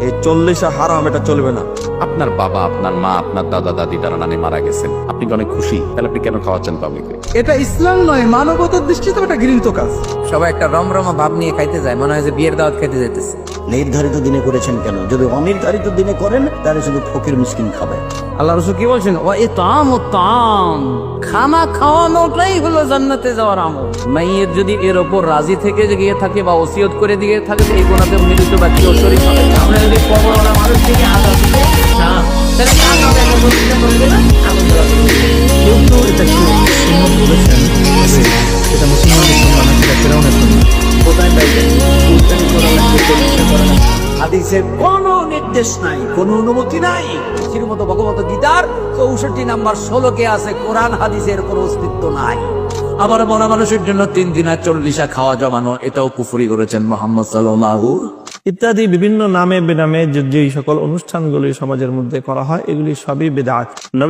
এই 40 হারাম, এটা চলবে না। আপনার বাবা, আপনার মা, আপনার দাদা দাদি, তারা নানি মারা গেছেন, আপনি কি অনেক খুশি? তাহলে আপনি কেন খাওয়াচ্ছেন পাবলিকে? এটা ইসলাম নয়, মানবতার দৃষ্টিতে এটা ঘৃণিত কাজ। সবাই একটা রমরমা ভাব নিয়ে খাইতে যায়, মনে হয় যে বিয়ের দাওয়াত খাইতে যেতেছে। নির্ধারিত দিনে করেছেন কেন? যদি অনির্ধারিত দিনে করেন তাহলে শুধু ফকির মিসকিন খাবে। আল্লাহ রাসূল কি বলছেন? ও তাম, খানা খাওয়ানোটাই হলো জান্নাতে যাওয়ার আমল। মাইয়ের যদি এর ওপর রাজি থেকে গিয়ে থাকে বা ওসিয়ত করে দিয়ে থাকে, এই গোনাতে মৃত ব্যক্তি ও শরীক হবে। আমরা যদি কবরওয়ালা মানুষ থেকে আজাদ দিতে তাহলে কি আজাদ একটা বলতে বলবে না? কিন্তু এটা একটু সুন্নত বলেছেন, তবে এটা মুসলমানদের সুন্নাহ না, এটা ফেরাউনের সুন্নাহ। কোথায় পাইবেন? কুরবানি করা লাগবে, প্রতিষ্ঠা করা লাগবে। হাদিসের কোনো নির্দেশ নাই, কোনো অনুমতি নাই। শ্রীমদ ভগবত গীতার 64 নাম্বার শ্লোকে আছে কোরআন হাদিসের কোনো অস্তিত্ব নাই। আবার মরা মানুষের জন্য 3 দিন আর 40 খাওয়া জমানো, এটাও কুফরি করেছেন মুহাম্মদ সাল্লাল্লাহু। ইত্যাদি বিভিন্ন নামে বেনামে যে সকল অনুষ্ঠানগুলি সমাজের মধ্যে করা হয়, এগুলি সবই বিদআত।